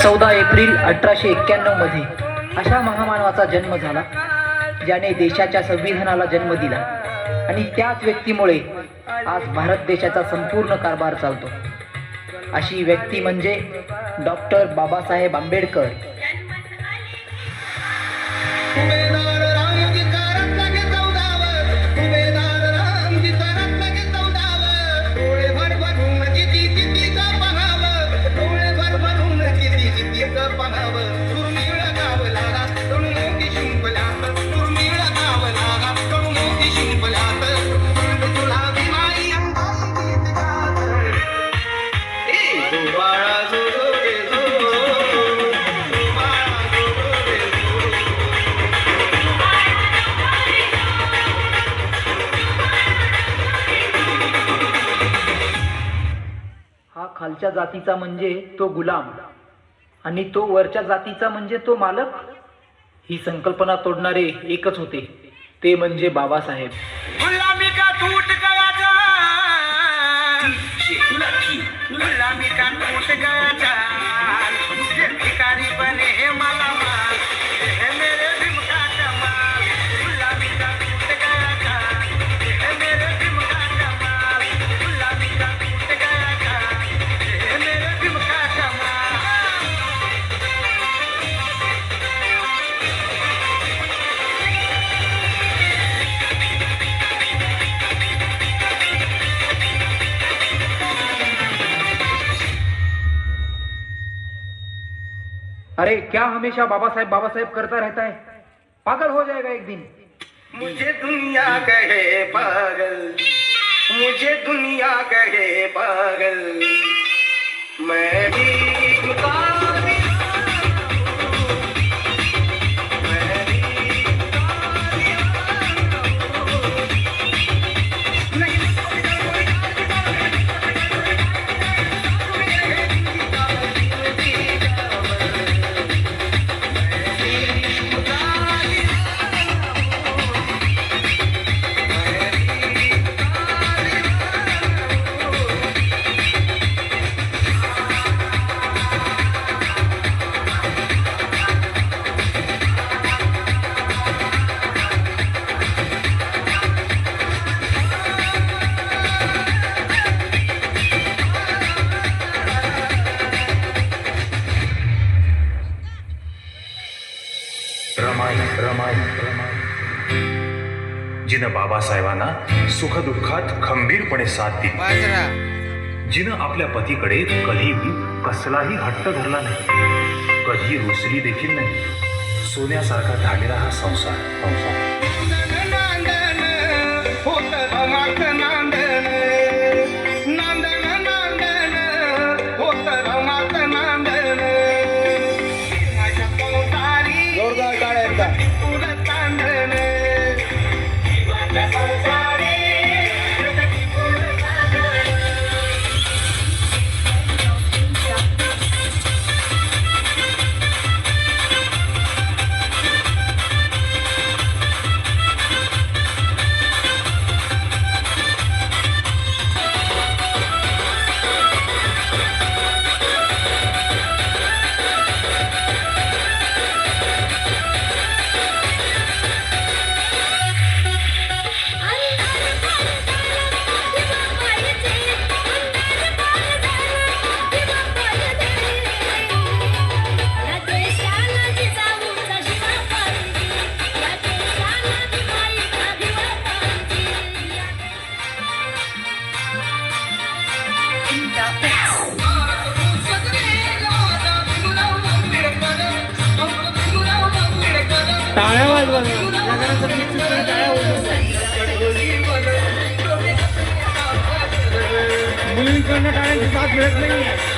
14 April 1891 मध्ये अशा महामानवाचा जन्म झाला ज्याने देशाच्या संविधानाला जन्म दिला आणि त्याच व्यक्तीमुळे आज भारत देशाचा संपूर्ण कारभार चालतो। अशी व्यक्ती म्हणजे डॉक्टर बाबासाहेब आंबेडकर। हा खालच्या जातीचा म्हणजे तो गुलाम आणि तो वरच्या जातीचा म्हणजे तो मालक। ही संकल्पना तोडणारे एकच होते, ते म्हणजे बाबासाहेब। गुलामी का टूट गया जान, गुलामी का टूट गया जान, ये भिखारी बने हैं मालामाल, ये है मेरे भीम का कमाल। गुलामी का टूट गया जान, ये है मेरे भीम का कमाल। गुलामी का टूट गया जान, ये है मेरे भीम का कमाल। अरे क्या हमेशा बाबासाहेब बाबासाहेब करता रहता है, पागल हो जाएगा एक दिन। मुझे दुनिया कहे पागल, मुझे दुनिया कहे पागल, मैं भी जिनं बाबासाहेबांना सुखदुःखात खंबीरपणे साथ दिली, जिनं आपल्या पतीकडे कधीही कसलाही हट्ट धरला नाही, कधी रुसली देखील नाही, सोन्यासारखा झालेला हा संसार। टाळ्या वाजवा, मुलींकडनं टाळ्यांची साथ मिळत नाही।